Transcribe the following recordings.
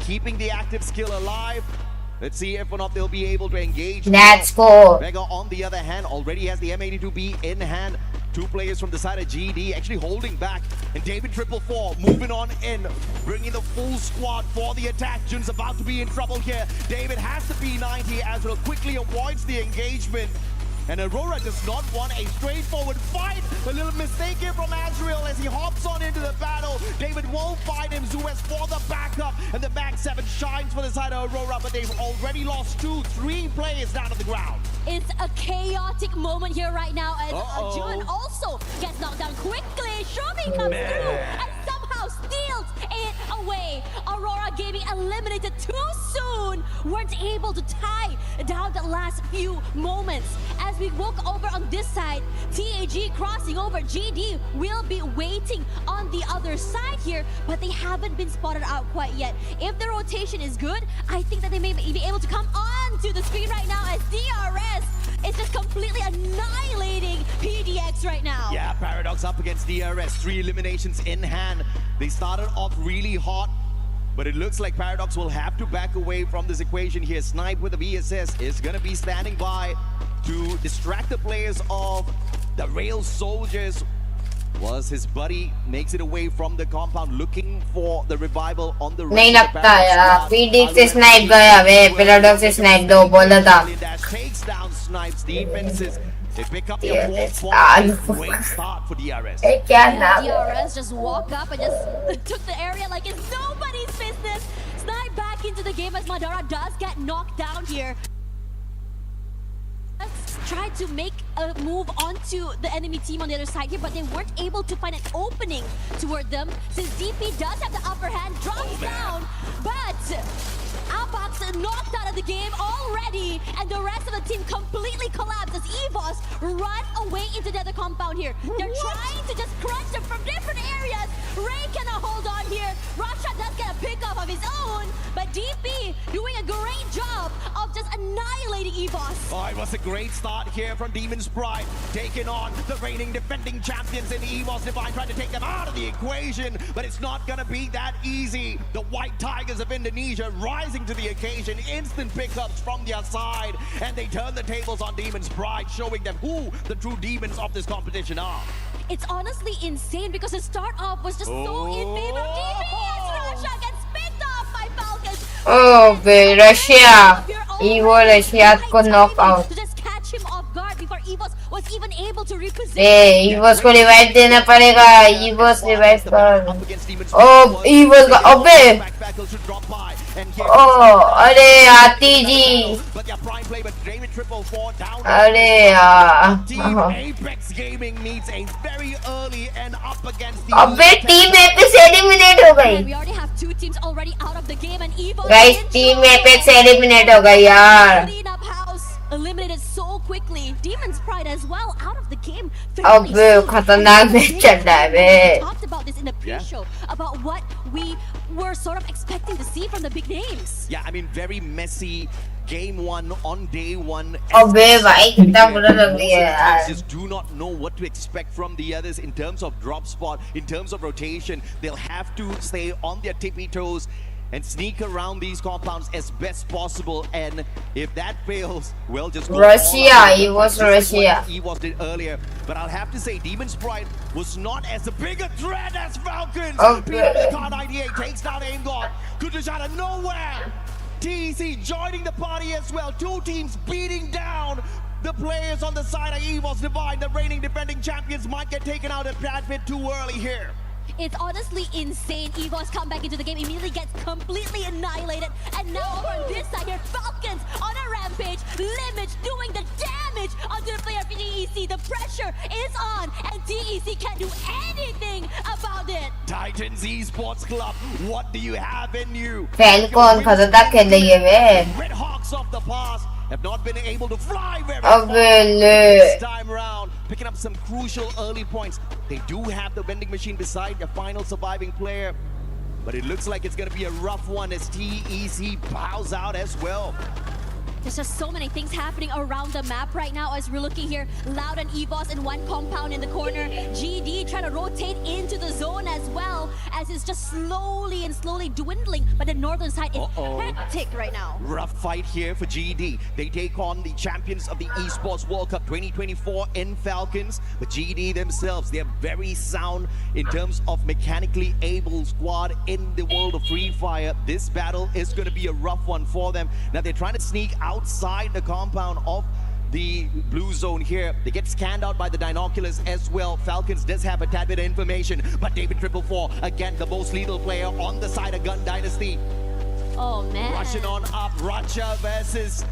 keeping the active skill alive. Let's see if or not they'll be able to engage. Let's go. Vega, on the other hand, already has the M82B in hand. Two players from the side of GD actually holding back. And David 444 moving on in, bringing the full squad for the attack. Jun's about to be in trouble here. David has the P90 as well, quickly avoids the engagement. And Aurora does not want a straightforward fight. A little mistake here from Azrael as he hops on into the battle. David won't find him. Zuez for the backup. And the back 7 shines for the side of Aurora, but they've already lost 2-3 players down to the ground. It's a chaotic moment here right now as Jun also gets knocked down quickly. Shumi comes through and somehow steals it away. Aurora Gaming eliminated too soon. Weren't able to tie down the last few moments. As we walk over on this side, TAG crossing over, GD will be waiting on the other side here, but they haven't been spotted out quite yet. If the rotation is good, I think that they may be able to come on to the screen right now as DRS is just completely annihilating PDX right now. Yeah, Paradox up against DRS, 3 eliminations in hand. They started off really hot, but it looks like Paradox will have to back away from this equation here. Snipe with the VSS is going to be standing by to distract the players of the Rail Soldiers. Was his buddy makes it away from the compound, looking for the revival on the नहीं लगता यार PDX से snipe गया वे paradox से snipe दो बोला था takes down Snipes defenses. They pick up their 4 points. Great start for DRS. DRS just walk up and just took the area like it's nobody's business. Snipe back into the game as Madara does get knocked down here. Tried to make a move onto the enemy team on the other side here, but they weren't able to find an opening toward them since DP does have the upper hand, drops down, but Abax knocked out of the game already, and the rest of the team completely collapsed as EVOS run away into the other compound here. They're trying to just crunch them from different areas. Ray cannot hold on here. Rasha does get a pick off of his own, but DP doing a great job of just annihilating EVOS. Oh, it was a great start here from Demon's Pride, taking on the reigning defending champions in EVOS Divine, trying to take them out of the equation, but it's not gonna be that easy. The White Tigers of Indonesia rising to the occasion, instant pickups from their side, and they turn the tables on Demon's Pride, showing them who the true demons of this competition are. It's honestly insane because the start off was just so in favor of DP as Rasha gets picked off by Falcons. Oh, Russia. Evo Russia को knock out. To just catch him off guard before EVOS was even able to reposition. EVOS को revive देना पड़ेगा. EVOS revive कर. Oh, EVOS का अबे. Oh, अरे आती जी. अरे यार. अबे टीम एपेक्स एलिमिनेट हो गई. We already have 2 teams already out of the game and EVOS. Guys, team apex eliminate हो गई यार. Cleanup house eliminated so quickly. Demon's Pride as well out of the game. अबे खतरनाक match चल रहा है बे. Talked about this in the pre-show about what we were sort of expecting to see from the big names. Yeah, I mean, very messy. Game 1 on day 1. अबे भाई कितना बुरा लग रहा है यार. Just do not know what to expect from the others in terms of drop spot, in terms of rotation. They'll have to stay on their tippy toes and sneak around these compounds as best possible. And if that fails, well, just go Russia, it was Russia. EVOS did earlier, but I'll have to say Demon's Pride was not as big a threat as Falcons. Okay. Car 98 takes down Aim God. Could just out of nowhere. TEC joining the party as well. 2 teams beating down the players on the side of EVOS Divine. The reigning defending champions might get taken out a tad bit too early here. It's honestly insane. EVOS come back into the game, immediately gets completely annihilated. And now over on this side here, Falcons on a rampage. Limits doing the damage onto the player of TEC. The pressure is on, and TEC can't do anything about it. Titans Esports Club, what do you have in you? Falcon खतरनाक खेल रही है बे. Red Hawks of the past have not been able to fly very अबे this time around, picking up some crucial early points. They do have the vending machine beside the final surviving player, but it looks like it's going to be a rough one as TEC bows out as well. There's just so many things happening around the map right now as we're looking here. Loud and EVOS in one compound in the corner. GD trying to rotate into the zone as well as it's just slowly dwindling. But the northern side is hectic right now. Rough fight here for GD. They take on the champions of the Esports World Cup 2024 in Falcons. But GD themselves, they're very sound in terms of mechanically able squad in the world of Free Fire. This battle is going to be a rough one for them. Now they're trying to sneak outside the compound of the blue zone here. They get scanned out by the binoculars as well. Falcons does have a tad bit of information, but David 444, again, the most lethal player on the side of Gun Dynasty. Oh man. Rushing on up, Racha versus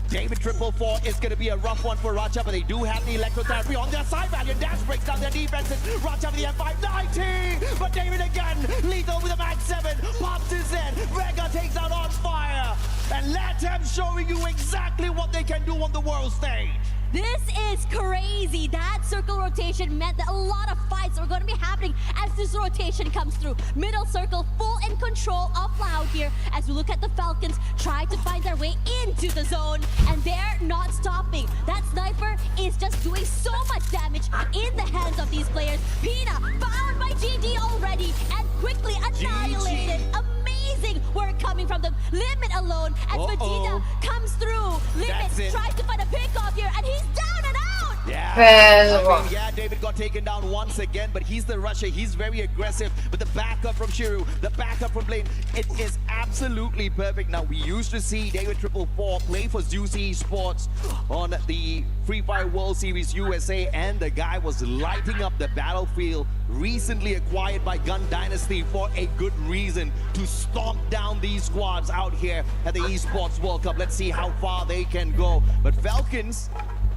David 444 is going to be a rough one for Racha, but they do have the electrotherapy on their side. Valiant Dash breaks down their defenses. Racha with the M590, but David again, lethal with a Mag 7, pops his head. Vega takes out On Fire, and let him showing you exactly what they can do on the world stage. This is crazy. That circle rotation meant that a lot of fights are going to be happening as this rotation comes through. Middle circle full in control of Loud here as we look at the Falcons try to find their way into the zone, and they're not stopping. That sniper is just doing so much damage in the hands of these players. Pina found by GD already and quickly annihilated. Amazing work coming from the Limit alone as Vegeta comes through. Limit tries to find a pickoff here and he's down and out. Yeah, David got taken down once again, but he's the rusher. He's very aggressive. But the backup from Shiru, the backup from Blaine, it is absolutely perfect. Now, we used to see David 444 play for Zeus Esports on the Free Fire World Series USA, and the guy was lighting up the battlefield. Recently acquired by Gun Dynasty for a good reason, to stomp down these squads out here at the Esports World Cup. Let's see how far they can go. But Falcons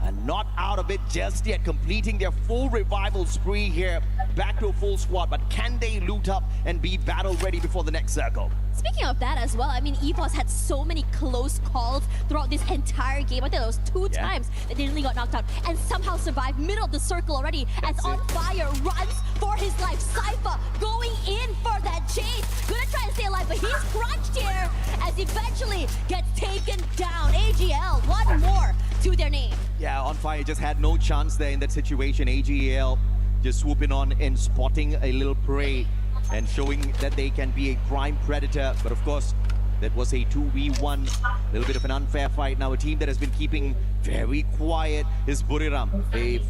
are not out of it just yet, completing their full revival spree here, back to a full squad. But can they loot up and be battle ready before the next circle? Speaking of that as well, I mean, EVOS had so many close calls throughout this entire game. I think it was two times that they nearly got knocked out and somehow survived middle of the circle already. As On Fire runs for his life. Sypha going in for that chase. Gonna try and stay alive, but he's crunched here as eventually gets taken down. AGL, one more to their name. Yeah, On Fire just had no chance there in that situation. AGL just swooping on and spotting a little prey and showing that they can be a prime predator. But of course, that was a 2v1, a little bit of an unfair fight. Now a team that has been keeping very quiet is Buriram. They've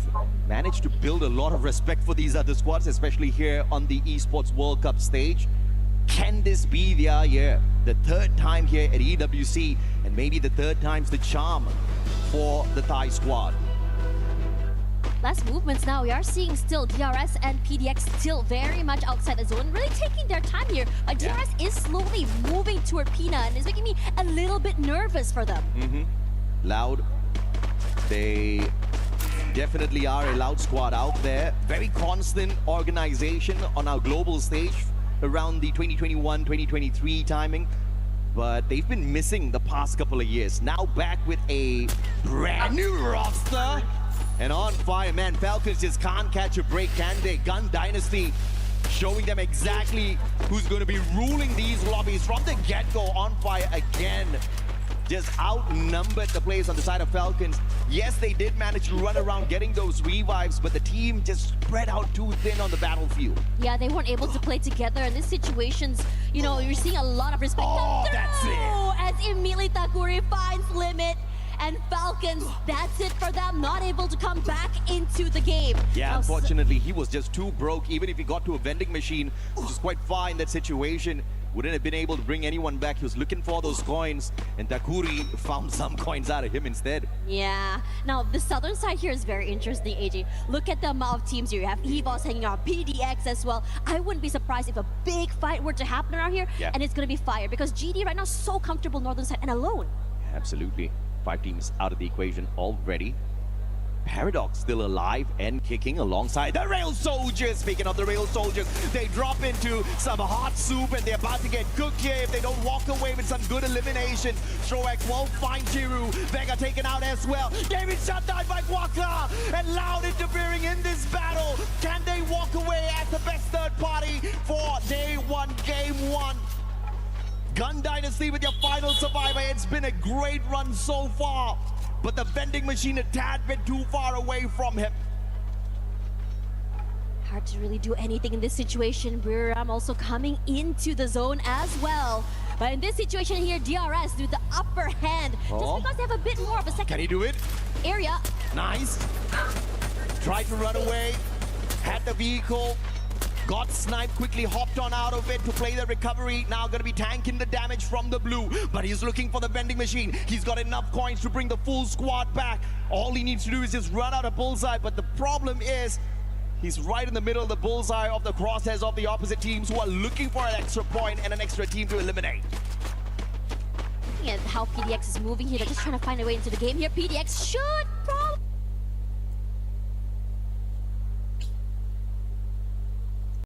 managed to build a lot of respect for these other squads, especially here on the Esports World Cup stage. Can this be their year? The third time here at EWC, and maybe the third time's the charm for the Thai squad. Last movements now, we are seeing still DRS and PDX still very much outside the zone, really taking their time here. But DRS is slowly moving toward Pina, and it's making me a little bit nervous for them. Loud, they definitely are a Loud squad out there. Very constant organization on our global stage around the 2021-2023 timing. But they've been missing the past couple of years. Now back with a brand new roster. And On Fire, man, Falcons just can't catch a break, can they? Gun Dynasty showing them exactly who's going to be ruling these lobbies from the get-go. On Fire again, just outnumbered the players on the side of Falcons. Yes, they did manage to run around getting those revives, but the team just spread out too thin on the battlefield. Yeah, they weren't able to play together in these situations. You know, you're seeing a lot of respect. That's it. As immediately Takuri finds Limit. And Falcons, that's it for them, not able to come back into the game. Yeah, unfortunately, he was just too broke. Even if he got to a vending machine, which is quite far in that situation, wouldn't have been able to bring anyone back. He was looking for those coins, and Takuri found some coins out of him instead. Yeah. Now, the southern side here is very interesting, AJ. Look at the amount of teams here. You have EVOS hanging out, PDX as well. I wouldn't be surprised if a big fight were to happen around here, and it's going to be fire, because GD right now is so comfortable northern side and alone. Absolutely. 5 teams out of the equation already. Paradox still alive and kicking alongside the Rail Soldiers. Speaking of the Rail Soldiers, they drop into some hot soup and they're about to get cooked here if they don't walk away with some good elimination. Shoax won't find Jiru. Vega taken out as well. David shut down by Guaka, and Loud interfering in this battle. Can they walk away as the best third party for day 1, game 1? Gun Dynasty with your final survivor. It's been a great run so far, but the vending machine a tad bit too far away from him. Hard to really do anything in this situation. Buriram also coming into the zone as well. But in this situation here, DRS with the upper hand. Oh. Just because they have a bit more of a Can second he do it? area. Nice. Tried to run away. Had the vehicle. Got sniped, quickly hopped on out of it to play the recovery. Now going to be tanking the damage from the blue. But he's looking for the vending machine. He's got enough coins to bring the full squad back. All he needs to do is just run out a bullseye. But the problem is, he's right in the middle of the bullseye of the crosshairs of the opposite teams who are looking for an extra point and an extra team to eliminate. Looking at how PDX is moving here, they're just trying to find a way into the game here. PDX should